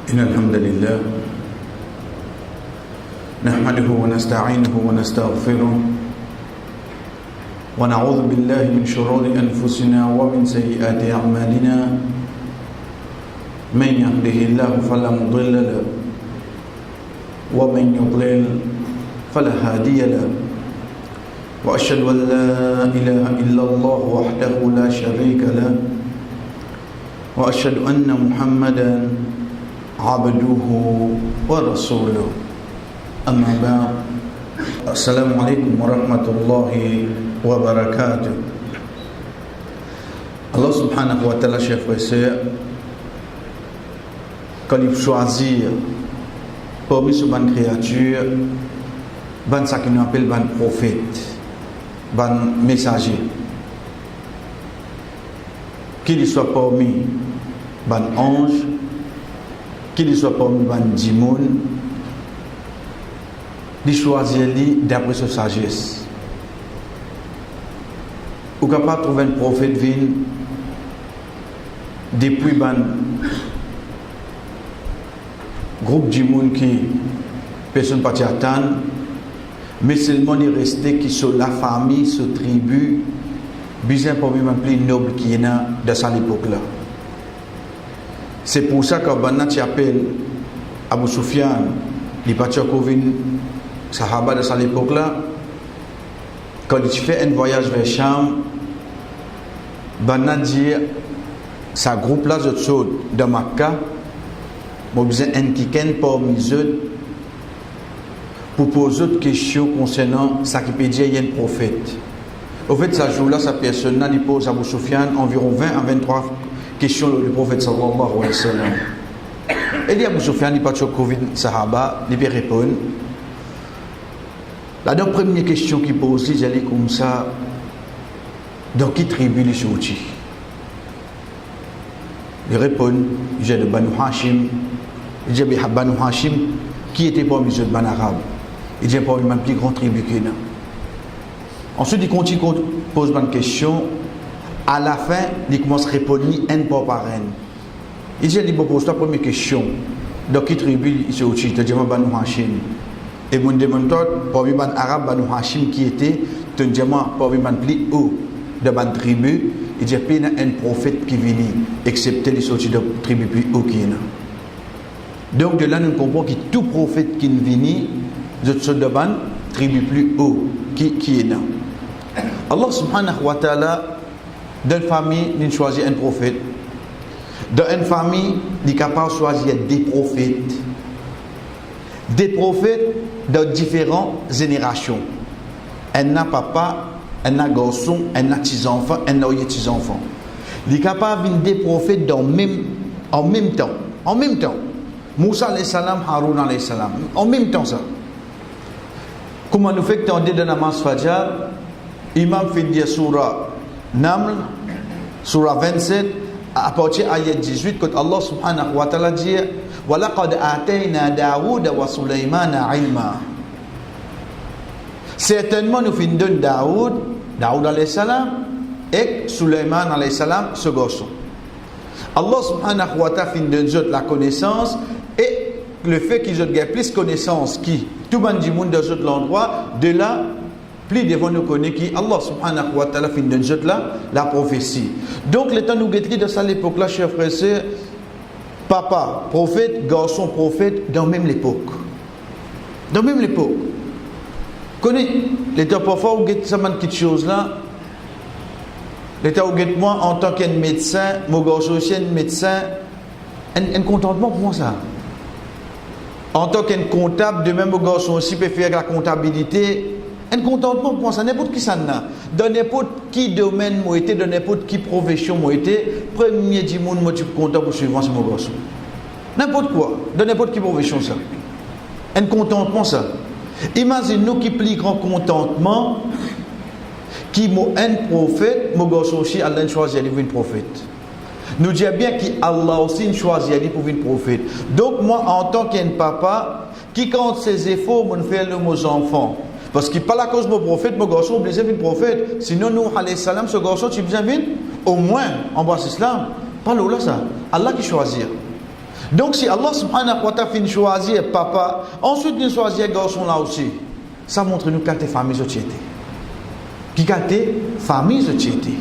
إن الحمد لله نحمده ونستعينه ونستغفره ونعوذ بالله من شرور أنفسنا ومن سيئات أعمالنا من يهده الله فلا مضل له ومن يضلل فلا هادي له وأشهد أن لا إله إلا الله وحده لا شريك له وأشهد أن محمدا عبده ورسوله أما بعد السلام عليكم ورحمة الله وبركاته. Allah subhanahu wa ta'ala, chers frères et sœurs, quand il choisit parmi ces bonnes créatures, ben ça qui nous appelle ben prophète, ben messager, qu'il soit parmi ben ange, qu'il soit parmi ben djimoun, il choisit d'après sa sagesse. Ou capable de trouver un prophète vin depuis ben groupe djimoun qui personne pas attendre, mais seulement il resté qui sont la famille, ce tribu, bien parmi les plus nobles qui est dans cette époque-là. C'est pour ça que Banna tu appelle Abu Sufyan, il partit Kovin, Sahaba de cette époque-là, quand il fait un voyage vers Cham, Banna dit, sa groupe-là, de Makkah, moi besoin un kiken parmi eux pour poser d'autres questions concernant ce qui peut dire il y a un prophète. Au fait, ce jour-là, sa personne il pose à Abu Sufyan environ 20 à 23 questions du prophète sallallahu alayhi wa sallam. Et il dit à Abu Sufyan, il partit au Covid Sahaba, il peut répondre. La première question qu'il pose, il dit comme ça, dans qui tribu il est sorti? Il répond, il dit de Banu Hashim. Il dit Banu Hashim, qui était parmi les Banu Arabes? Il dit parmi les plus grandes tribus qu'il y a. Ensuite, il continue, pose une question. À la fin, il commence à répondre un par un. Il dit, il pose la première question. Dans qui tribu il s'est sorti? Il dit Banu Hashim. Et mon demande parmi les Arabes, Banu Hashim qui était un diamant parmi les plus hauts de la tribu. Il dit qu'il y a un prophète qui vient, excepté les sorties de la tribu plus haut qui est là. Donc de là, nous comprenons que tout prophète qui vient, c'est de la tribu plus haut qui est là. Allah subhanahu wa ta'ala, dans une famille, il choisit un prophète. Dans une famille, il est capable de choisir des prophètes. Des prophètes de différentes générations. Un a papa, un a garçon, un a petits enfants, un a petits enfants. Il est capable de des prophètes en même temps. En même temps. Moussa alayhi salam, Haroun alayhi salam. En même temps ça. Comment nous fait que dans la namaz Fajr, Imam fait dire surah Naml, surah 27, à partir de l'ayat 18, quand Allah subhanahu wa ta'ala dit وَلَقَدْ آتَيْنَا دَاوُودَ وَسُلَيْمَانَ عِلْمًا. Certainement nous finissons Daoud alayhi salam et Sulayman alayhi salam ce garçon. Allah subhanahu wa ta'ala finit la connaissance et le fait qu'ils ont plus de connaissance qui tout le monde du monde dans l'endroit de là plus devant nous connaître qui Allah subhanahu wa ta'ala finit la prophétie. Donc le temps nous guettons de ça l'époque là, chers frères et sœurs, papa prophète, garçon prophète dans même l'époque. Dans même l'époque. Connais l'état parfois où guette ça quelque chose là. L'état où guette moi en tant qu'un médecin, mon garçon aussi un médecin, un contentement pour moi ça. En tant qu'un comptable, de même mon garçon aussi peut faire la comptabilité. Un contentement pour moi ça, n'importe qui ça n'a. Dans n'importe qui domaine moi été, dans n'importe qui profession moi été, premier du monde moi tu peux compter pour suivre c'est mon garçon. N'importe quoi, dans n'importe qui profession ça. Un contentement ça. Imagine-nous qui plus grand contentement qui m'a un prophète, mon garçon aussi Allah choisit de devenir prophète. Nous disons bien qu'Allah aussi choisit de devenir prophète. Donc moi en tant qu'un papa qui compte ses efforts pour faire de nos enfants. Parce qu'il pas la cause de mon prophète, mon garçon obligé de prophète. Sinon nous alayhi salam ce garçon tu besoin de au moins en bas l'islam. Pas là ça. Allah qui choisit. Donc si Allah subhanahu wa ta'ala finit choisir papa, ensuite il choisit garçon là aussi, ça montre nous quelle famille société. Qui quelle famille société.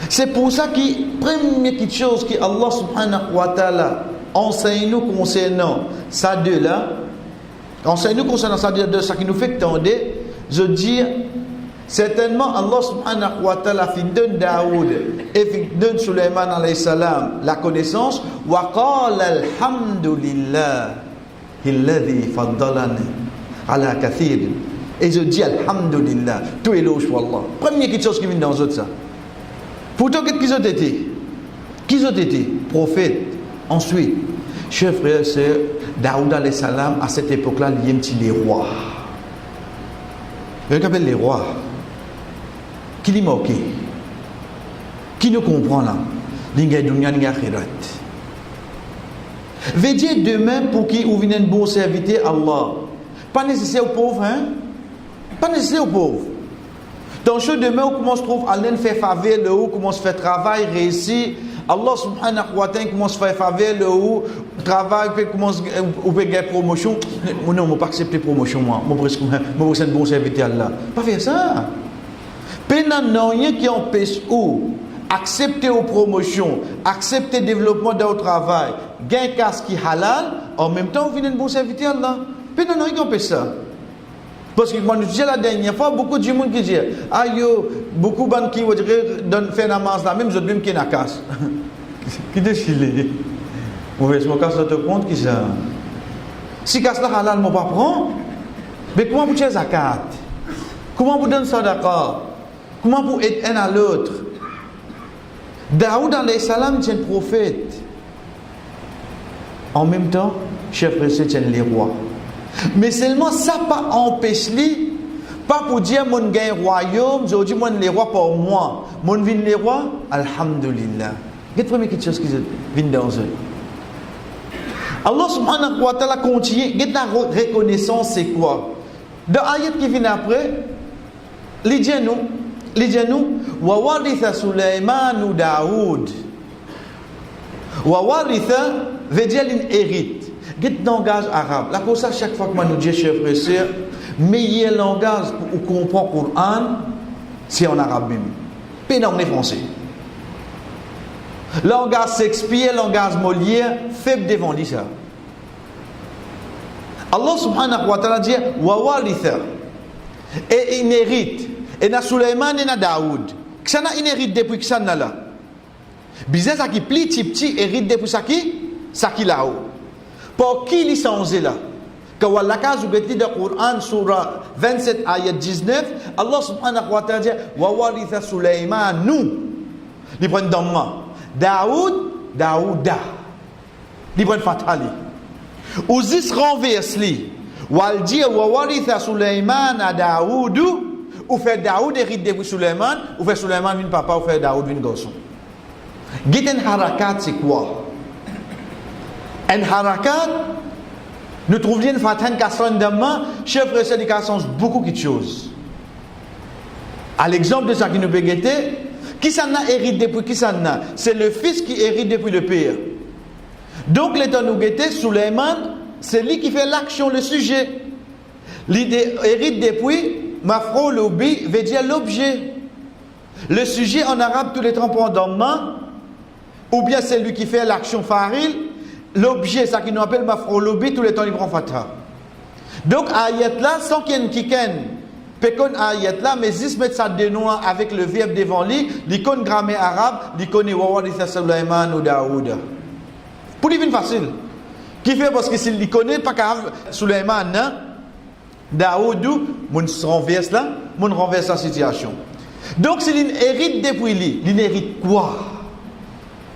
C'est pour ça que première chose que Allah subhanahu wa ta'ala enseigne nous concernant ça deux là, enseigne nous concernant ça deux, ça qui nous fait tendre, je dis certainement Allah subhanahu wa ta'ala fin donne Daoud et fin donne Sulaiman alayhi salam la connaissance wa qala alhamdulillah alladhi faddalani ala kathir, et je dis alhamdulillah, tout éloge pour Allah. Première chose qui vient dans autres ça. Pourtant qu'est-ce qu'ils ont été? Qu'ils ont été prophètes. Ensuite, chers frères et sœurs, Daoud alayhi salam à cette époque-là, il y a un petit les rois. Vous appelle les rois. Qui les moque? Qui nous comprend là? L'inga dunya l'inga akhirat. Veut dire demain pour qui ou vienne un bon serviteur Allah. Pas nécessaire aux pauvres, hein? Pas nécessaire aux pauvres. Dans ce demain, où commence à trouver Allah fait faveur, le où commence à faire travail, réussi. Allah subhanahu wa ta'ala commence à faire faveur, le où travail, commence à faire promotion. Non, je ne vais pas accepter promotion, moi. Je vais être un bon serviteur Allah. Pas faire ça. Pénan n'a rien qui empêche ou accepter aux promotions, accepter le développement de travail, gagner casse qui halal, en même temps, vous venez un bon serviteur Allah. Pénan n'a rien qui empêche ça. Parce que quand je disais la dernière fois, beaucoup de gens qui disent aïe, beaucoup de gens qui donnent faire la masse là, même je même qui n'a casse. Qui déchire. Mauvais, je me casse de compte qui ça. Si casse là halal, je ne vais pas prendre. Mais comment vous tirez zakat? Comment vous donnez sadaqa? Comment vous aidez un à l'autre? Daoud alayhi salam est un prophète. En même temps, chef président c'est les rois. Mais seulement ça pas empêche lui, pas pour dire mon gain royaume, je dis mon les rois pour moi. Mon vin les rois, alhamdulillah. Quelle première chose qui vient dans eux. Allah subhanahu wa ta'ala continue, la reconnaissance c'est quoi? Dans l'ayat qui vient après, les nous, wa waritha Sulaiman ou Daoud. Wa waritha veut dire l'inhérite. Quel langage arabe? Là, pour ça, chaque fois que moi nous dis, chers frères et sœurs, meilleur langage pour comprendre le Coran, c'est en arabe même. Pas dans le français. Langage Shakespeare, langage Molière, faible devant lui ça. Allah subhanahu wa ta'ala dit, wa waritha. Et il hérite. Et na Sulaiman et na Daoud. Que ça n'a inhérite depuis que ça n'a là. Bizarre, ça qui plie, petit, hérite depuis ça qui là-haut. Pour qui il s'en est là? Quand Allah a dit dans le Coran, surah 27, ayat 19, Allah subhanahu wa ta'ala dit wa waritha Sulaiman nous. Il prend Damma. Daouda. Il prend Fatali. Ou zis renverse li. Ou al dit wa waritha Sulaiman à Daoudou. Ou fait Daoud hérite depuis Sulaiman. Ou fait Sulaiman vin papa. Ou fait Daoud vin garçon. Giten harakat c'est quoi? Un harakat, nous trouvons une fatan kassan d'amma, chef prédication beaucoup de choses. À l'exemple de ça qui nous peut guetter, qui s'en a hérité depuis qui s'en a? C'est le fils qui hérite depuis le père. Donc, l'état nous guetter, Sulaiman, c'est lui qui fait l'action, le sujet. L'idée hérite depuis, mafro l'obi, veut dire l'objet. Le sujet en arabe, tous les tampons d'amma, ou bien c'est lui qui fait l'action faril. L'objet, ça qui nous appelle mafrolobi, tous les temps il prend fatha. Donc, ayat là, sans qu'il y ait un kiken, pekon ayat là, mais si mettre ça de noix avec le verbe devant lui, l'icône grammaire arabe, l'icône wawaritha Sulaiman ou Daoud. Pour lui, c'est facile. Qui fait parce que s'il ne connaît pas grave, Sulaiman, Daoud, mon renverse là, mon renverse la situation. Donc, s'il hérite depuis lui, il hérite quoi?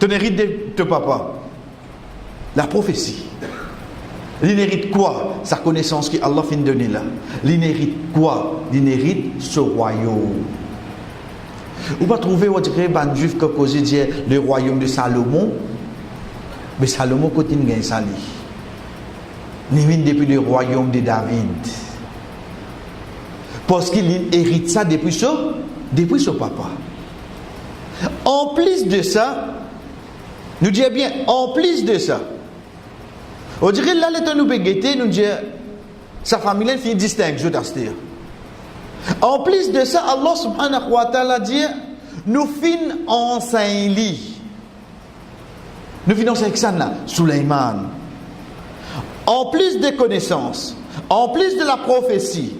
Tu hérites de ton papa. La prophétie. L'inhérite quoi? Sa connaissance qu'Allah fin donner là. L'inhérite quoi? L'inhérite ce royaume. Vous ne trouvez pas un juif qui a dit le royaume de Salomon, mais Salomon continue à sali. Il vient depuis le royaume de David. Parce qu'il hérite ça depuis son papa. En plus de ça, Nous dit bien, en plus de ça, on dirait là, l'état nous peut guetter, nous dit, sa famille est distincte, je t'assure. En plus de ça, Allah subhanahu wa ta'ala dit, nous fin enseignons. Nous finissons avec ça là, Suleiman. En plus des connaissances, en plus de la prophétie,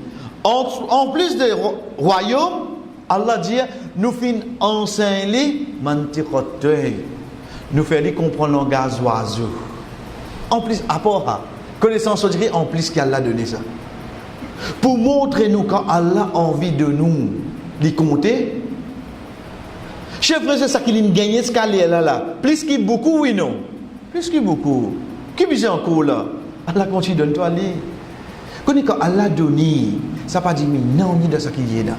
en plus des royaumes, Allah dit, nous finissons enseigner mantiqatay. Nous faisons comprendre le langage oiseau. En plus, à part connaissance, on dirait en plus qu'Allah a donné ça. Pour montrer nous quand Allah a envie de nous les compter. Chef frère, c'est ça qu'il a gagné ce qu'il a là. Plus qu'il beaucoup, oui non. Plus qu'il beaucoup. Qui besoin encore là? Allah continue de donner toi aller. Quand Allah a donné, ça n'a pas dit non ni de ce qu'il y a là.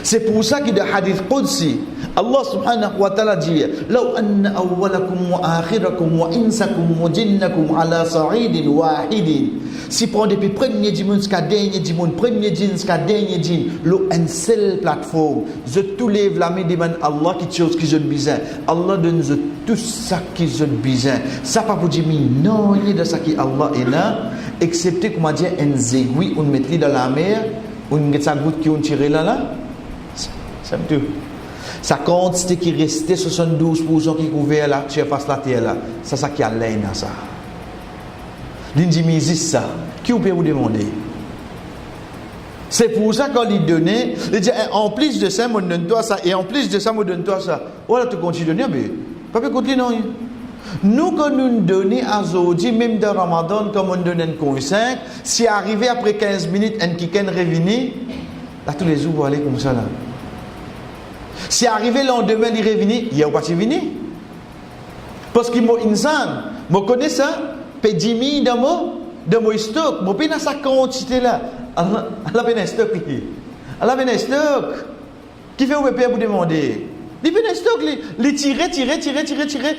C'est pour ça qu'il y a un hadith Qudsi. Allah subhanahu wa ta'ala dit لو أن أولكم وآخركم وإنسكم وجنكم على صعيد واحد. Si prend depuis premier dimanche jusqu'à dernier dimanche, premier dimanche jusqu'à dernier dimanche, une seule plateforme, je tout lève la main demande Allah qui chose qui je besoin. Allah donne tout ça qui je besoin. Ça pas pour dire non, il y a de ça qui Allah est là, excepté comment dire un aiguille on met dans la mer, on met sa goutte qui on tire là. Ça me tout. Sa quantité qui restait 72% qui couvert la surface de la terre là, c'est ça qui a l'air dans ça. L'indimisis ça, qui vous peut vous demander? C'est pour ça qu'on lui donnait, il dit en plus de ça, moi donne toi ça, et en plus de ça, moi donne toi ça. Voilà, tu continues de donner, mais pas peut continuer non. Nous, quand nous donnons à Zodi, même dans Ramadan, comme on donne un convaincre, si arrivé après 15 minutes, un qui est revenu, là tous les jours, vous allez comme ça là. Si arrivé le lendemain, il est revenu, il n'y a pas de venir. Parce qu'il m'a insan, je connais ça, je 10 000 dans mon stock, je n'ai pas sa quantité là. Allah a un stock. Allah a un stock. Qui fait où vous demander? Il a un stock, il tire,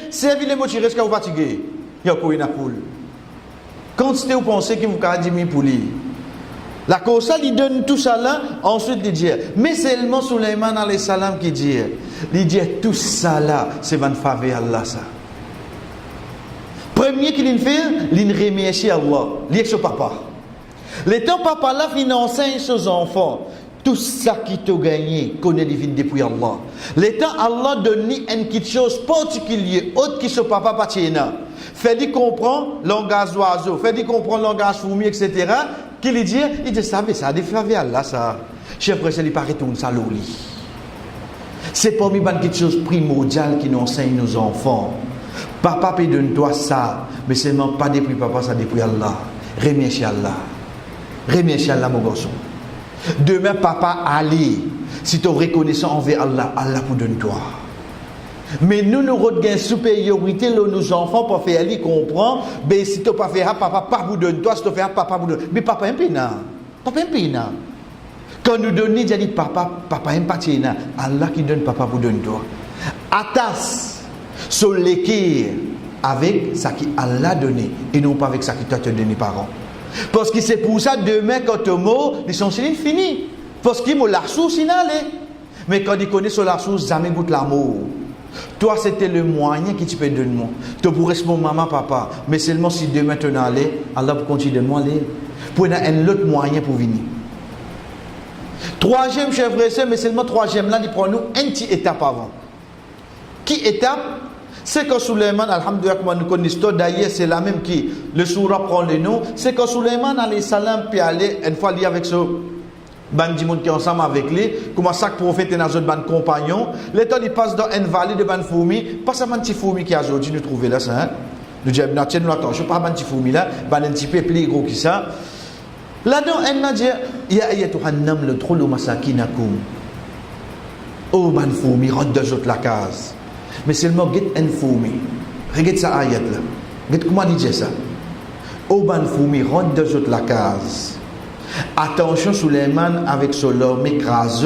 servi les mots tirer jusqu'à vous fatiguer. Il y a quoi une poule. Quantité vous pensez qu'il vous a 10 000 pour lui. La cause, il donne tout ça là, ensuite il dit, mais seulement Suleiman alayhi salam qui dit, il dit tout ça là, c'est van faveur Allah ça. Premier qu'il fait, il remercie Allah, il est son papa. Le temps papa là, il enseigne ses enfants, tout ça qui t'a gagné, connaît divine depuis Allah. Le temps Allah donne une chose particulière, autre qui son papa patiena. Fait-il comprendre langage oiseau, fait-il comprendre langage fourmi, etc. Qu'il dit, il dit ça a fait là ça. Chef frère, il paraît tout ça l'oli. C'est parmi quelque chose primordial qui nous enseigne nos enfants. Papa peut donner toi ça, mais seulement pas depuis papa, ça depuis Allah. Remercie Allah. Remercie Allah mon garçon. Demain papa Ali, si tu es reconnaissant envers Allah, Allah pour donner toi. Mais nous regardons une supériorité là, nos enfants pour faire aller comprendre. Mais si tu ne pas faire papa, pas vous donne toi. Si tu fais papa, vous donne. Mais papa, un peu Papa, un peu Quand nous donnons, il dit papa, un peu Allah qui donne papa, vous donne toi. Atas, sur l'équerre avec ce qui Allah donné et non pas avec ce qui t'a donné parents. Parce que c'est pour ça demain quand tu mort, ils sont finis. Parce qu'ils m'ont la source inhalée. Mais quand ils connaissent la source, jamais goûte l'amour. Toi, c'était le moyen que tu peux donner. Tu pourrais être mon maman, papa. Mais seulement si demain tu en allais, Allah pour continuer de aller. Pour un autre moyen pour venir. Troisième, chef frère, mais seulement troisième là, il prend nous une petite étape avant. Qui étape? C'est que Suleiman, alhamdoulilah, comme nous connaissons, d'ailleurs, c'est la même qui, le sourate prend le nom. C'est que Suleiman, alayhi salam, puis aller, une fois lié avec ce. Bandimon qui est ensemble avec lui, comment ça que prophète est dans un ban compagnon, le temps il passe dans une vallée de ban fourmi, pas seulement un petit fourmi qui a aujourd'hui nous trouver là ça, hein? Nous disons, nous attention, pas un petit fourmi là, ban un petit peu plus gros que ça. Là-dedans, elle m'a dit, ya ayatuhan naml trulu masakinakum. Oh ban fourmi, rentre deux autres la case. Mais seulement get un fourmi. Regarde ça ayat là. Regarde comment il dit ça. Oh ban fourmi, rentre deux autres la case. Attention Suleiman avec son l'homme écrasé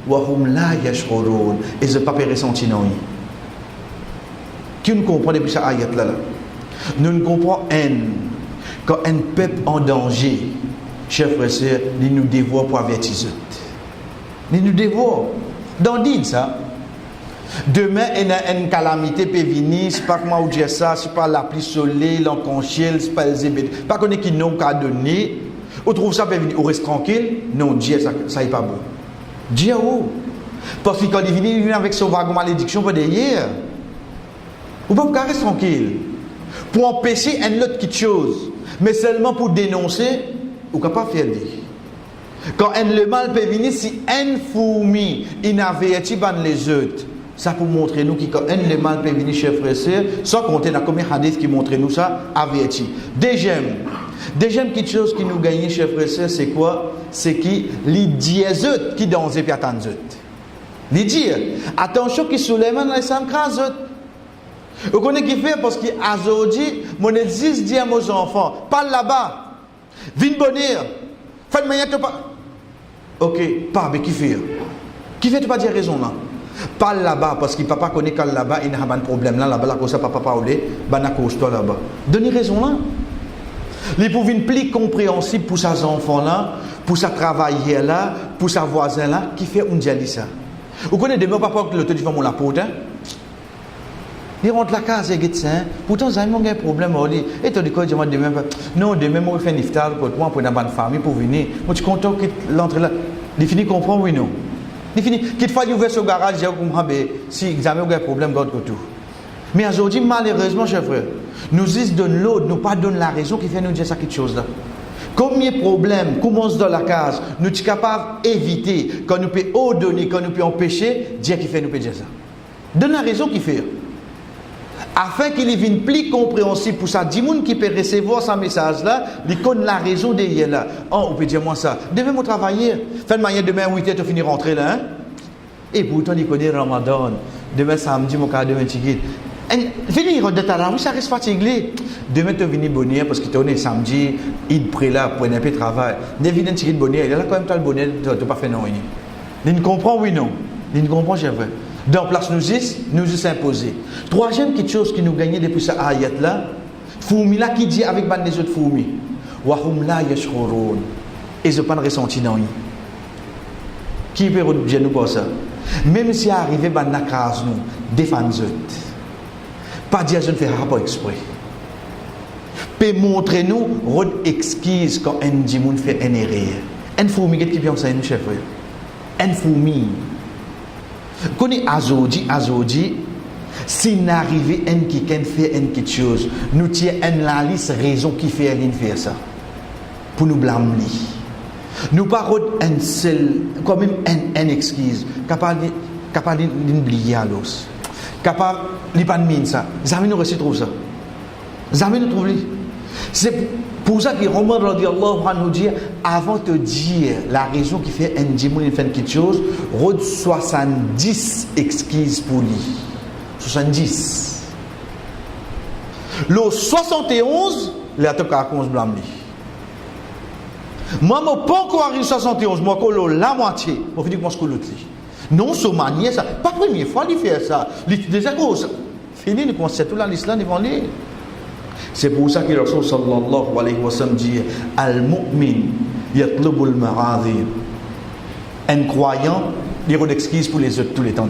wahum la yashurun et ce pas ressenti non. Qui nous comprend depuis ça ayat là. Nous ne comprenons quand un peuple en danger, chers frères et sœurs, il nous dévore pour avertir. Il nous dévore. Dans dit ça. Demain, il y a une calamité peut venir, c'est pas comment on dit ça, c'est pas la pluie soleil, l'enconchiel, c'est pas les ébétés. Pas qu'on est qui n'ont qu'à donner. On trouve ça peut venir, on reste tranquille. Non, Dieu, ça n'est pas bon. Dieu, où? Parce que quand il vient avec son wagon malédiction pour derrière, on ne peut pas rester tranquille. Pour empêcher une autre quelque chose, mais seulement pour dénoncer, on ne peut pas faire dire. Quand le mal peut venir, si un fourmi, il n'avertit pas les autres, ça pour montrer nous que quand le mal peut venir, chers frères et sœurs, sans compter dans combien de hadiths qui montrent nous ça, averti. Deuxième quelque chose qui nous gagne, chers frères et sœurs, c'est quoi? C'est qui les dieux qui dansent et puis attendent autres. Les dire, attention qui Suleiman dans les 5 autres. Vous connaissez qui fait parce qu'aujourd'hui, mon existe dit à mes enfants, parle là-bas, viens bonheur, faites manière de pas. Ok, pas, mais qui fait? Qui fait de pas dire raison là? Parle là-bas parce que papa connaît qu'à là-bas, il n'a pas de problème là-bas, là, ça papa parle, ben à cause toi là-bas. Donnez raison là. Les pour une plus compréhensible pour ses enfants là, pour sa travailler là, pour sa voisin là, qui fait un dialogue ça. Vous connaissez demain papa que l'autre dit mon la porte, hein? Il rentre la case et il dit pourtant j'ai un problème et tu dis quoi demain non demain moi faire un iftar pour moi pour une bonne famille pour venir. Moi tu content que l'entrée là, il finit comprendre oui non. Il finit qu'il faut ouvrir ce garage j'ai comme si jamais il y a un problème d'autre que tout. Mais aujourd'hui malheureusement chers frères, nous disons donne l'autre, nous pas donne la raison qui fait nous dire ça quelque chose là. Combien de problèmes commencent dans la case, nous sommes capables d'éviter, quand nous pouvons donner, quand nous pouvons empêcher, Dieu qui fait nous peut dire ça. Donne la raison qui fait. Afin qu'il devienne plus compréhensible pour ça, dis-moi qui peut recevoir ce message-là, il connaît la raison derrière là. Oh, on peut dire moi ça. Demain, moi travailler. Fin de manière, demain, 8h, tu finis rentrer là. Hein? Et pourtant, il connaît Ramadan. Demain, samedi, mon cas, demain, tu venir de ta oui, ça reste fatigué. Demain, tu viens bonheur parce que tu es samedi, il prêt là pour un peu de travail. Ne viens de bonheur, il a quand même le bonheur, tu n'as pas fait non. Il ne comprend, oui, non. Il ne comprend, j'ai vrai. Dans place nous y s'imposer. Troisième quelque chose qui nous gagnait depuis cette ayat là, fourmi là qui dit avec les autres fourmis, wa hum la yashurun, et je pas ressenti dans lui. Qui peut dire nous pour ça? Même si arrivé ban na case nous, défendre autres. Pas dire je ne fais pas exprès. Peut montrer nous rod exquise quand un dimoun fait un erreur. Un fourmi qui vient enseigner nous chef. Un fourmi connaît azodi si n'arrive un qui fait une quelque chose nous tient une la liste raison qui fait rien faire ça pour nous blâmer nous pas un seul quand même un excuse capable d'oublier à l'os capable de pas de mine ça jamais nous réussi trouver ça jamais nous trouver c'est pour ça que Omar radiyallahu anhu dit avant de dire la raison qui fait un dimoun fait quelque chose, rôde 70 excuses pour lui. 70. Le 71, il a tout qu'à cause blâme lui. Moi, je n'ai pas encore arrivé 71, moi, je la moitié. Je finis comment je l'autre. Non, ce manier, ça. Pas la première fois qu'il fait ça. Déjà, fini, nous commençons toute la liste là devant lui. C'est pour ça que le Rasul sallallahu alayhi wa sallam dit Al-mu'min yatlubu al-ma'adhir. Un croyant, il y a des excuses pour les autres tous les temps.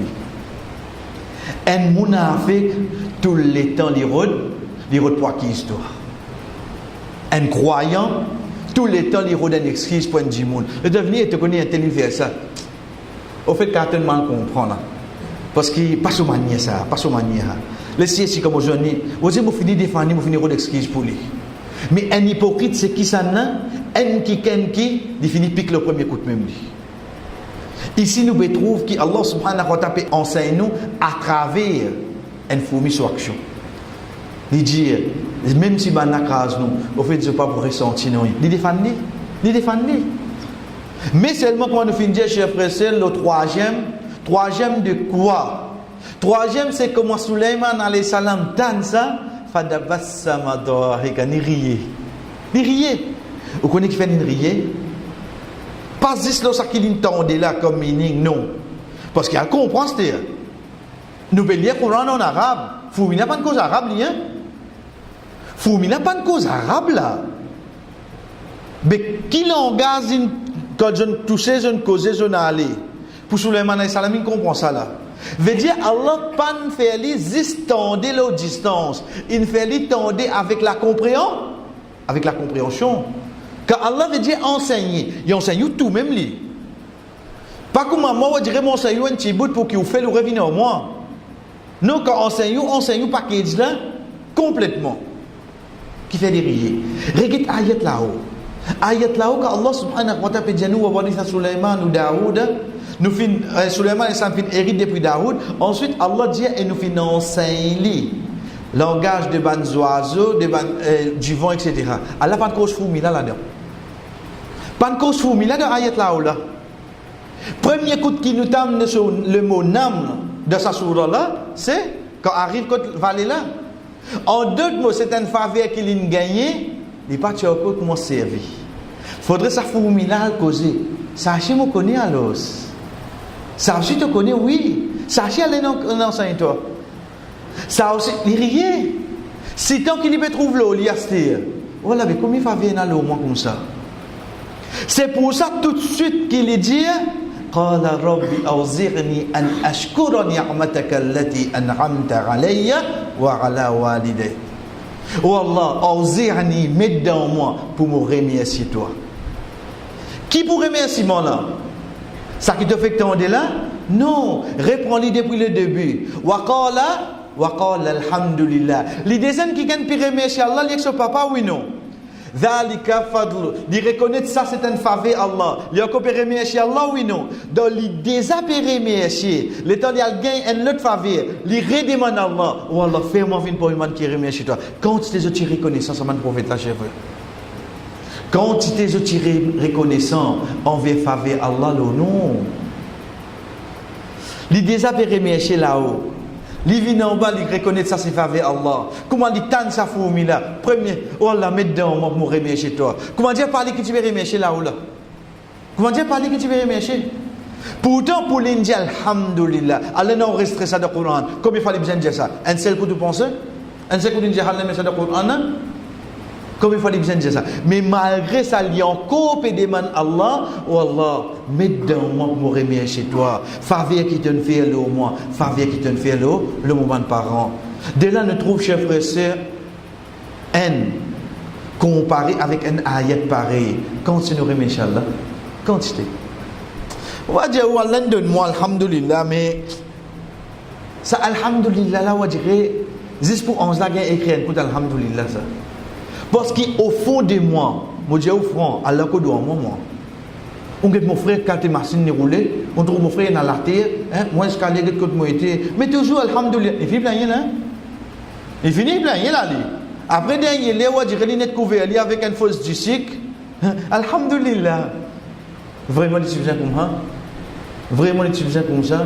Un munafiq, tous les temps, il y a pour qui histoire. Un croyant, tous les temps, il y a des excuses pour un djimoun. Le devenir, tu connais un tel vers ça. Au fait, quand tu mal comprendre. Parce que pas sur manière ça, pas sur manière. Laissez ici comme aujourd'hui, vous avez fini de défendre, vous finissez d'excuses pour lui. Mais un hypocrite, c'est qui ça n'a? Un qui, il finit pique le premier coup de même lui. Ici, nous trouvons qu'Allah subhanahu wa ta'ala enseigne nous à travers une fourmi sur action. Il dit, même si on a case nous, au fait, je ne pas pour ressentir, non. Il défend. Mais seulement quand nous finissons, chers frères, le troisième de quoi? Troisième, c'est comment Suleiman alayhi salam donne ça, fadabassama dahika, ni rier. Vous connaissez qui fait ni rier? Pas juste là, ça qu'il entendait là comme meaning, non. Parce qu'elle comprend ce que nous pouvons lire Coran en arabe. Fourmi n'a pas de cause arabe, hein? Fourmi n'a pas de cause arabe là. Mais qui langage quand je ne touchais, je ne causais, je n'allais. Pour Suleiman alayhi salam, il comprend ça là. Veut dire Allah pas fait les tendre la distance. Il fait les tendre avec la compréhension. Quand Allah veut dire enseigner, il enseigne tout même lui. Pas comme moi, on dirait mon enseigne un petit bout pour qu'il fait le revenir au moi. Non, quand enseigne pas qu'il dit là complètement. Qui fait des rires. Regarde ayat là-haut. Ayat là-haut quand Allah subhanahu wa ta'ala dit nous wa warisa Sulaiman ou Daoud, nous fin Sulaiman et sa fin hérité depuis Daoud. Ensuite Allah dit et nous fin enseigner langage de ban oiseaux, de ban du vent, etc. Allah pas de cause fourmila là-dedans. Pas de cause fourmila dans ayat là-haut là. Premier coup qui nous t'amène sur le mot nam de sa sourate là, c'est quand arrive côté vallée là. En d'autres mots, c'est une faveur qu'il a gagné, il n'est pas sûr comment servir. Il faudrait ça fourmila causer. Sachez me connaît alors. Sachez te connaît oui. Sachez aller dans l'enseigne toi. Ça aussi, il rien. Si tant qu'il peut trouver l'eau, il y a ce voilà, mais combien de faveur dans l'eau, moi comme ça. C'est pour ça tout de suite qu'il dit قال ربي أوزعني أن أشكر نعمتك التي أنعمت علي وعلى والدي. Oh Allah, أوزعني, mets dans moi pour me remercier toi. Qui pour remerciement là? Ça qui te fait que tu es là? Non, reprends-le depuis le début. وقال الحمد لله. Les deuxièmes qui gagnent pour remercier Allah, ils sont papa oui non? Dhalika fadlu. Il reconnaît ça c'est une faveur Allah. Il a coopéré remercier Allah oui non. Dans l'idée d'apérer remercier, le temps il gagne une autre faveur. Il redemande Allah. Oh Allah, fais-moi une pour une man qui remercie toi. Quand tu es aussi reconnaissant ça man prophète là chef. Quand tu es aussi reconnaissant envers faveur Allah le non. L'idée d'apérer remercier là-haut. Li vient en bas, il reconnaît ça c'est faveur Allah. Comment il tente sa fourmi là? Premier, oh Allah, mets dedans, moi pour remercier toi. Comment dire parler que tu veux remercier là-haut là? Comment dire parler que tu veux remercier? Pourtant, pour l'Indien, alhamdulillah, Allah n'a resté ça dans le Coran. Comme il fallait bien dire ça? Un seul coup de pensée? Un seul coup de dire Allah met ça dans le Coran? Comme il fallait bien dire ça. Mais malgré ça, il y a encore des demande Allah. Oh Allah, mets dans moi pour remercier toi. Faveur qui te fait le moi. Faveur qui te fait le moment de parents. Dès là, nous trouvons, chers frères et sœurs, haine comparé avec un ayat pareil. Quand tu nous remercies Allah, quantité. On va dire, oh Allah, donne-moi, alhamdulillah, mais ça, alhamdulillah, là, on dirait, juste pour 11 là, il y a écrit un coup d'alhamdulillah, ça. Parce qu'au fond de moi, je dis au fond, Allah que doit moi. On get mon frère quand il machine roulée, on trouve mon frère dans la terre, moi je calais que moi était, mais toujours alhamdoulilah, il finit plein là. Il finit plein là lui. Après dernier les on dirait net couvert lui avec une fausse du cycle. Alhamdulillah. Vraiment il suffisant comme ça. Vraiment il suffisant comme ça.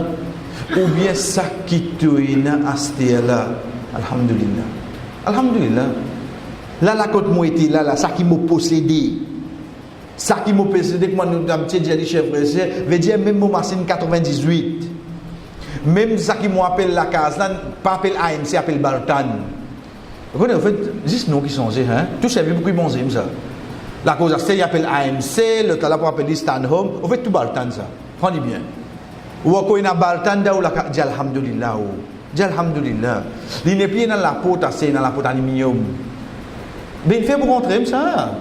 Ou bien ça qui te à cette là. Alhamdulillah. Alhamdulillah. Là, la côte moi était là, ça qui m'a possédé. Ça qui m'a possédé, que moi, nous avons dit, chef frère, veut dire même mon machine 98. Même ça qui m'appelle la case, là, pas appelle AMC, appelle Baltan. Vous voyez, en fait, juste nous qui sont, hein. Tout ça, beaucoup de bons ça. La cause, c'est, il appelle AMC, le talent pour appeler Stanhome. En fait, tout Baltan, ça. Prenez bien. Ou quand il y a Baltan, là, ou la dit Alhamdulillah. Dit Alhamdulillah. Il n'est plus dans la porte, c'est dans la porte aluminium. Mais il fait pour rentrer ça.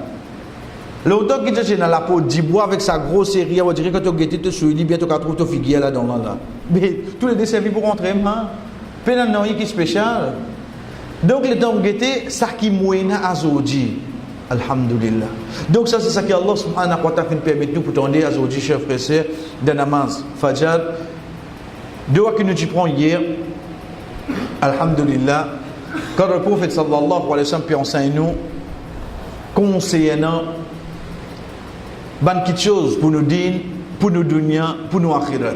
L'autre qui est dans la peau du bois avec sa grosse série, on dirait que tu as guetté, tu souris, bien tu as trouvé ta figure là-dedans. Là. Mais tous les desservis pour rentrer, mais non, il y a qui spécial. Donc, le temps guetté, ça qui mouine à Zodi. Alhamdulillah. Donc, ça, c'est ça que Allah subhanahu wa ta'ala permet nous pour tendre à Zodi, chers frères et sœurs, de namaz, Fajr. Deux fois que nous y prenons hier, Alhamdulillah, quand le prophète sallallahu alayhi wa sallam peut enseigner nous, conseillant ban quelque chose pour nous din, pour nous dunya, pour nous akhirat.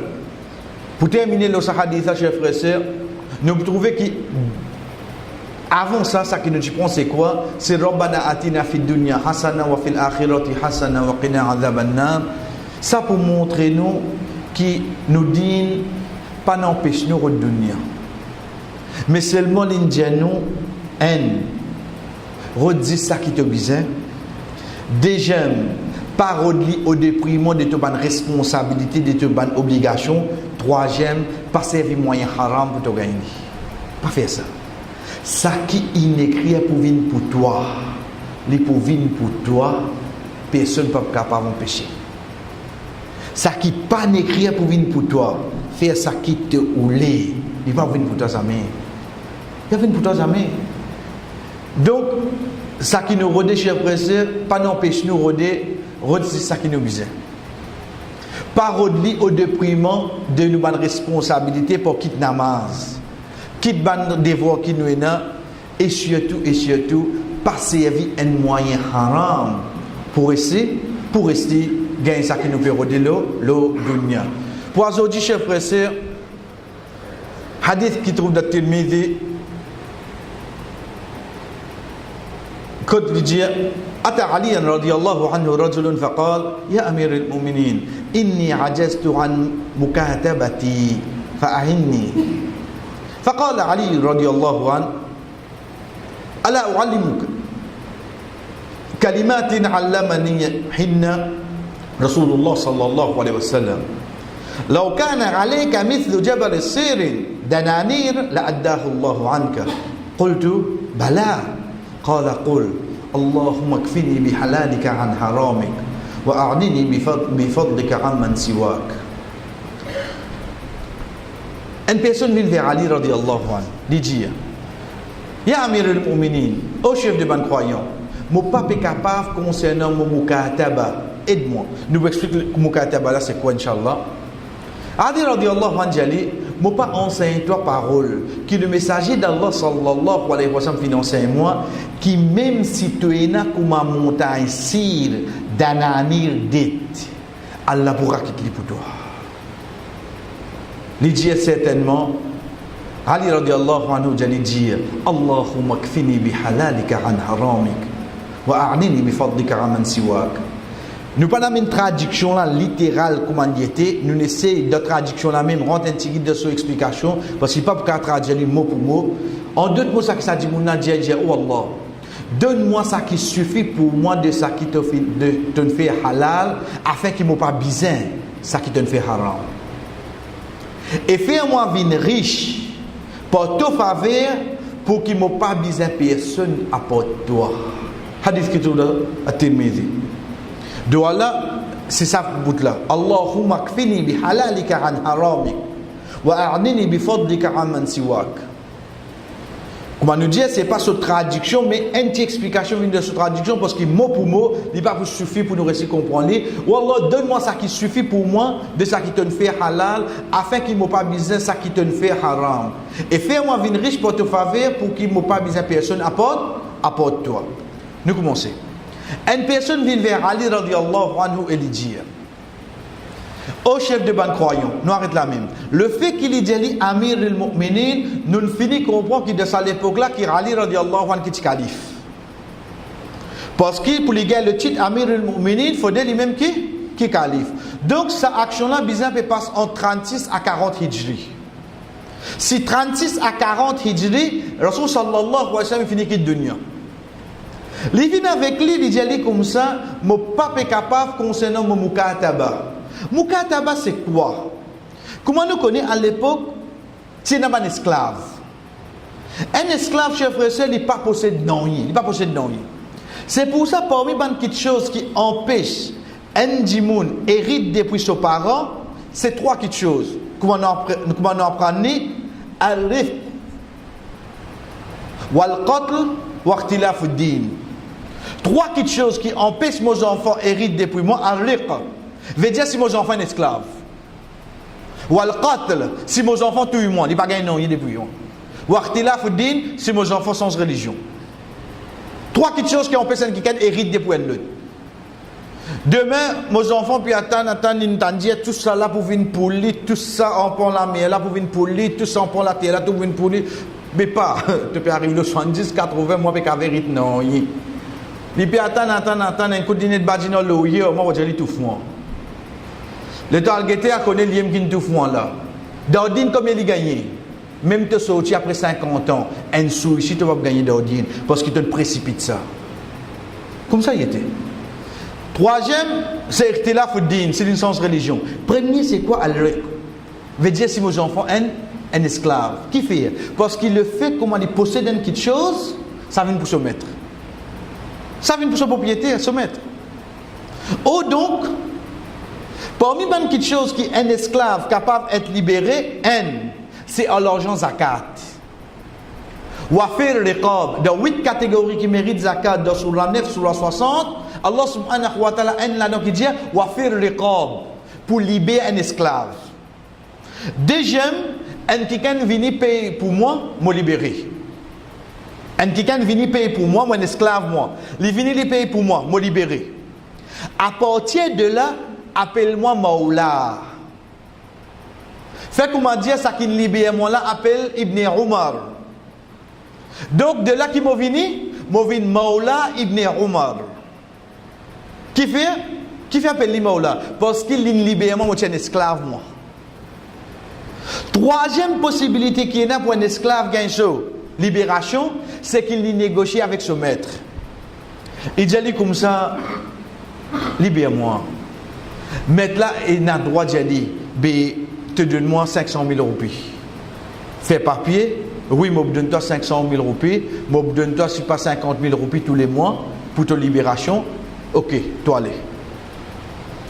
Pour terminer le hadith, chers frères et sœurs, nous trouvons que avant ça, ça qui nous dit c'est quoi? C'est Rabbana atina fid dunya hasana wa fil akhirati hasana wa qina adhaban nar. Ça pour montrer nous qui nous din pas n'empêche nous de dunya. Mais seulement l'Indien nous haine. Redis ça qui te besoin. Deuxième, parole au déprimant de ta bonne responsabilité, de ta bonne obligation. Troisième, pas servir moyen haram pour te gagner. Pas faire ça. Ça qui est écrit pour venir pour toi, les pour venir pour toi, personne ne peut pas capable de pécher. Ça qui n'est pas écrit pour venir pour toi, faire ça qui te oulé, il va venir pour toi jamais. Il va venir pour toi jamais. Donc, ça qui nous rôde, chers frères et sœurs, pas n'empêche nous rôder, c'est ça qui nous besoin. Pas rôder au déprimant de nous prendre responsabilité pour quitter namaz, quitte ban devoir qui nous est là, et surtout, pas servir un moyen haram pour rester gagner ça qui nous fait rôder le dunya. Pour aujourd'hui, chers frères et sœurs, hadith qui trouve dans Tirmidhi, قد جاء أتى عليا رضي الله عنه رجل فقال يا أمير المؤمنين إني عجزت عن مكاتبتي فأعني فقال علي رضي الله عنه ألا أعلمك كلمات علمنيهن رسول الله صلى الله عليه وسلم لو كان عليك مثل جبل الصير دنانير لأداه الله عنك قلت بلى قال قل اللهم اكفني بحلالك عن حرامك وأعنني بفضلك عمن سواك. Une personne vient vers Ali radiallahu anhu, dit dire Ya Amir al-Mu'minin, au chef de ban croyant, mon pape est capable concernant mon mukataba, aide-moi. Nous expliquons le mukataba là c'est quoi Inch'Allah. Ali radiallahu anhu dit mon pas enseigne-toi parole, qui le messager d'Allah sallallahu alayhi wa sallam enseigne-moi, qui même si tu es là comme une montagne sire d'ananir dit, Allah pourra quitter pour toi. Il dit certainement, Ali radiallahu anhu dit Allahumma kfini bi halalika an haramik wa a'nini bi fadlika aman siwak. Nous pas une traduction là littérale comme on était, nous essayons de traduction là même rendre un petit guide de son explication parce qu'il pas pour traduire mot pour mot. En d'autres mots ça qui ça dit mon dit oh Allah, donne-moi ça qui suffit pour moi de ça qui te fait halal afin qu'il m'ait pas besoin ça qui te fait haram. Et fais-moi venir riche pour te faveur pour qu'il m'ait pas besoin personne à part toi. Hadith qui trouve à Tirmidhi. Doa là, c'est ça bout là. Allahumma kfini bi halalika an haramik wa a'nini bi fadlika amman siwak. Comment nous dire, c'est pas cette traduction, mais une petite explication vient de cette traduction parce que mot pour mot, il n'est pas suffit pour nous réussir à comprendre. Wallah, donne-moi ça qui suffit pour moi de ça qui te fait halal afin qu'il ne m'ait pas besoin ça qui te fait haram. Et fais-moi venir riche pour te faveur pour qu'il ne m'ait pas besoin personne apporte toi. Nous commençons. Une personne vient vers Ali radiallahu anhu et lui dit au chef de ban croyant, nous arrêtons là même. Le fait qu'il dit Amir al-Mu'minin, nous finissons comprendre qu'il de ça l'époque là qu'il Ali radiallahu anhu qui est calife. Parce que pour les gars le titre Amir al-Mu'minin, il faut dire lui-même qui est calife. Donc cette action là bizarre peut passer entre 36 à 40 hijri. Si 36 à 40 hijri, Rasul sallallahu alayhi wa sallam finit quitte dunya. Il vient avec lui, il dit comme ça, mon pape est capable concernant mon mukataba. Mukataba c'est quoi? Comment nous connaissons à l'époque, c'est un esclave. Un esclave, chers frères et sœurs, il n'est pas possédé de non. C'est pour ça, parmi les choses qui empêchent un djimoun hérite depuis ses parents, c'est trois petites choses. Comment nous apprenons? Al-rif, wal-qatl, wa-ikhtilaf ad-din. Trois petites choses qui empêchent mes enfants héritent depuis moi. Al-riq, veut dire si mes enfants sont esclaves. Wal-qatl, si mes enfants tuent moi, ils ne pas gagner non, ils depuis moi. Wa-ikhtilaf ad-din, si mes enfants sont sans religion. Trois petites choses qui empêchent un quelqu'un hérite depuis l'autre. Demain, mes enfants puis attendre, tout ça là pour venir pour lui, tout ça on prend la mer là pour venir pour lui, tout ça on prend la terre là pour venir pour lui. Mais pas, tu peux arriver le 70, 80, moi avec la vérité, non. Il peut attendre, un coup de dîner de badinol, moi je vais tout fou. Le temps de à connaître l'iem qui tout fou là. D'ordine, combien il gagne? Même te sorti après 50 ans, un sou ici, tu vas gagner d'ordine parce qu'il te précipite ça. Comme ça il était. Troisième, c'est ikhtilaf ad-din, c'est une sens religion. Premier, c'est quoi al-riq? veut dire si vos enfants un esclave. Qui fait? Parce qu'il le fait comment il possède une petite chose, ça vient pour se mettre. Ça vient pour son propriétaire, se mettre. Oh donc, parmi une petite chose qui est un esclave capable d'être libéré, c'est à l'argent zakat. Wafir riqab, dans 8 catégories qui méritent zakat, dans surah 9, surah 60, Allah subhanahu wa ta'ala là qui dit wafir riqab, pour libérer un esclave. Deuxième, un qui can venir payer pour moi, me libérer. Un qui can venir payer pour moi, un esclave moi. Il vient payer pour moi, me libérer. À partir de là, appelle-moi Maoula. Fait comment dire ça qui libère moi là, appelle Ibn Umar. Donc de là qui m'a venu Maoula Ibn Umar. Qui fait appeler Maoula? Parce qu'il libère moi, je suis un esclave moi. Troisième possibilité qui est là pour un esclave gagne libération, c'est qu'il négocie avec son maître. Il dit comme ça, libère-moi. Maître là, il a le droit de dire, te donne-moi 500 000 roupies. Fais papier, oui, je donne toi 500 000 roupies, je donne toi si pas 50 000 roupies tous les mois pour ta libération. Ok, toi allez.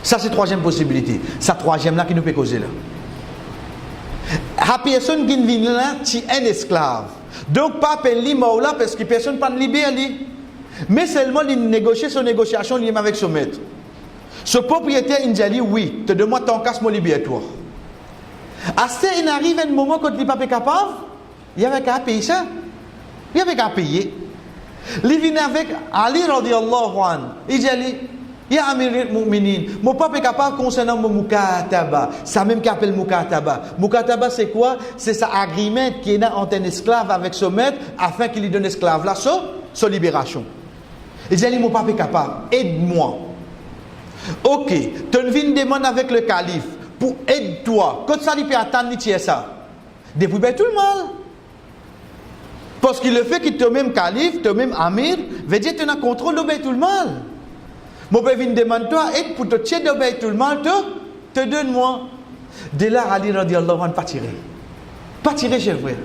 Ça c'est troisième possibilité. Ça troisième là qui nous peut causer là. La personne qui vient là, c'est un esclave. Donc, pas appeler Maoula parce que personne ne peut libérer. Mais seulement, il négocie son négociation avec son maître. Ce propriétaire, il dit oui, te demande ton casse, moi libère-toi. À ce il arrive un moment quand il n'est pas capable, il y avait qu'à payer ça. Il y avait qu'à payer. Il vient avec Ali radiallahu anhu. Il dit Ya Amir al-Mu'minin, mon papa est capable concernant mon mukataba. Ça même qui appelle mukataba. Mukataba c'est quoi? C'est ça agreement qui est entre un esclave avec son maître afin qu'il lui donne esclave là sa libération. Il dit mon papa est capable, aide-moi. Ok, tu viens demander avec le calife pour aide-toi. Quand ça lui peut attendre, il ça. Depuis tout le mal. Parce que le fait qu'il te même calife, te même amir, veut dire que tu as contrôle de tout le mal. Mon père vient demander toi aide pour te tirer de tout le mal, te donne-moi. De là, Ali radiallahu anhu pas tirer. Pas tirer, chef frère.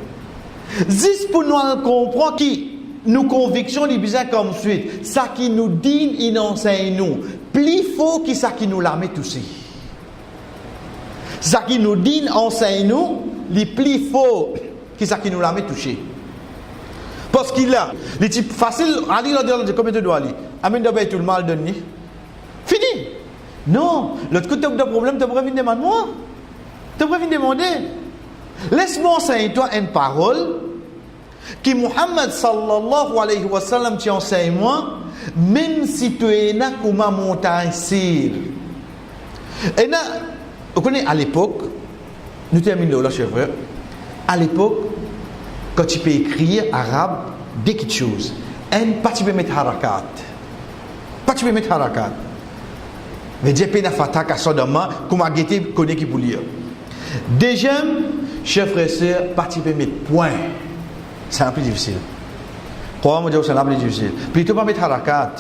Juste pour nous comprendre qui nos convictions les bizarres comme suite. Ça qui nous dit, il enseigne nous. Plus faux que ça qui nous l'a mis aussi. Ça qui nous dit, enseigne nous, les plus faux que ça qui nous l'a mis touché. Parce qu'il a, les types faciles, Ali radiallahu anhu, combien de doigts Ali? Amen de tout le mal donné. Fini. Non, l'autre côté de problème, tu pourrais venir demander moi. Tu pourrais venir demander. Laisse-moi enseigner toi une parole qui Muhammad sallallahu alayhi wa sallam t'enseigne moi, même si tu es là comme une montagne sire. Et là, vous connaissez à l'époque, nous terminons là, chers frères, à l'époque, quand tu peux écrire arabe, des petites choses, pas tu peux mettre harakat. Pas tu peux mettre harakat. Mais Dieu peut faire attaque à Sodoma, comme a guetté connaît qui pour lire. Deuxième, chers frères et sœurs, pas tu peux mettre point. C'est un peu difficile. Crois-moi, c'est un peu difficile. Plutôt pas mettre harakat.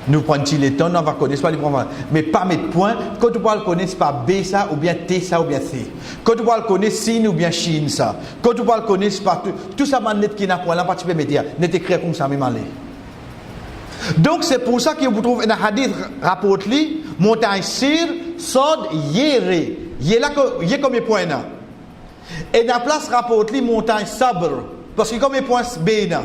Nous prenons les temps, on va connaître pas les problèmes. Mais pas mettre point. Quand tu parles connaître, c'est pas B ça, ou bien T ça, ou bien C. Quand tu parles connaître sin ou bien Chine ça. Quand tu parles connaître, c'est pas tout ça, net qui n'a point là, pas tu peux mettre. Net écrire comme ça, même aller. Donc c'est pour ça que vous trouvez dans le hadith rapporte li montagne sir sod yere yela yé comme point là et dans la place rapporte li montagne sabre parce que comme point b là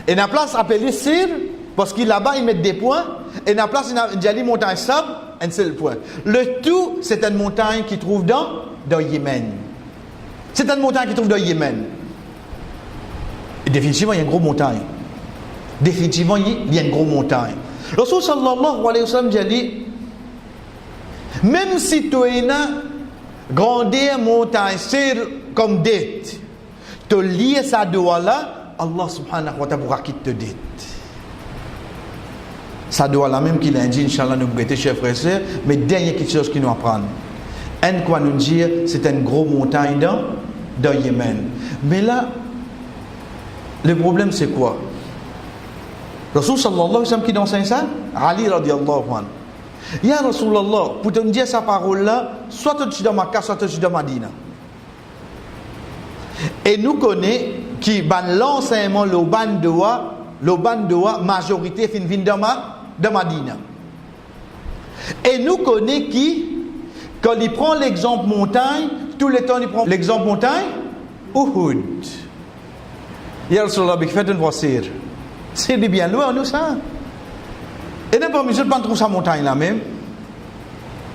et dans la place appelé sir parce que là-bas ils mettent des points et dans la place il y a montagne sabre un seul point. Le tout c'est une montagne qui trouve dans Yémen. C'est une montagne qui trouve dans Yémen. Et définitivement il y a une grosse montagne. Définitivement, il y a une grosse montagne. Rasul sallallahu alayhi wa sallam dit même si tu es là, grandir montagne, c'est comme dette. Tu lies ça doigt là, Allah subhanahu wa ta'ala pourra quitter te dette. Ça doit là même qu'il a dit, Inch'Allah, nous guetter, chers frères et sœurs, mais dernière quelque chose qui nous apprend. Un quoi nous dire, c'est une grosse montagne dans Yémen. Mais là, le problème c'est quoi? Rasul sallallahu alayhi wa sallam qui enseigne ça, Ali radiallahu anhu. Ya Rasulallah, pour te dire sa parole-là, soit tu es dans Makkah, soit tu es dans Madina. Et nous connaissons qui ban l'enseignement, le ban de majorité fin de Madina. Et nous connaissons qui, quand il prend l'exemple montagne, tout le temps il prend l'exemple montagne, Uhud. Ya Rasulallah, faites une voiture. C'est bien loin, nous, ça. Et n'est pas musulman trouve sa montagne là même.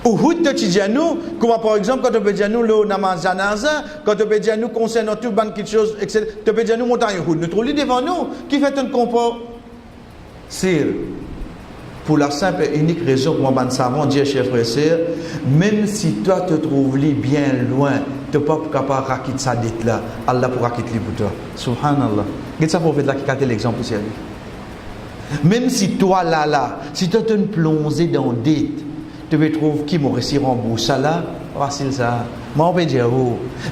Uhud, tu dis à nous, comme par exemple, quand tu peux dire nous le namaz janaza, quand tu peux dire nous concernant tout ban quelque chose, etc. Tu peux dire nous montagne Uhud. Nous trouvons devant nous qui fait un comport. C'est pour la simple et unique raison que moi, ban savant, dire chers frères et sœurs, même si toi te trouves bien loin, tu n'es pas capable de raquer sa dette là, Allah pourra quitter pour toi. Subhanallah. Qu'est-ce que ça pour faire là qui a l'exemple aussi? Même si toi là, si tu te plongé dans dette, tu peux trouver qui m'a réussi à rembourser ça là, facile ça. Moi on peut dire,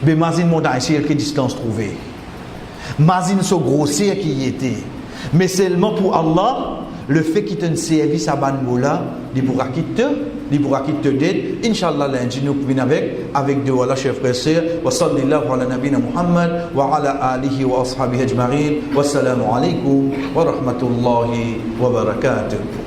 mais imagine montagne sur quelle distance trouver. Imagine ce grossier qui y était. Mais seulement pour Allah, le fait qu'il te service à Banmoula, il pourra quitter dette. Inch'Allah, lundi, nous venons avec de voilà, chers frères et sœurs. Wa sallallahu ala nabina Muhammad wa ala alihi wa ashabihi ajma'in. Wassalamu alaikum wa rahmatullahi wa barakatuh.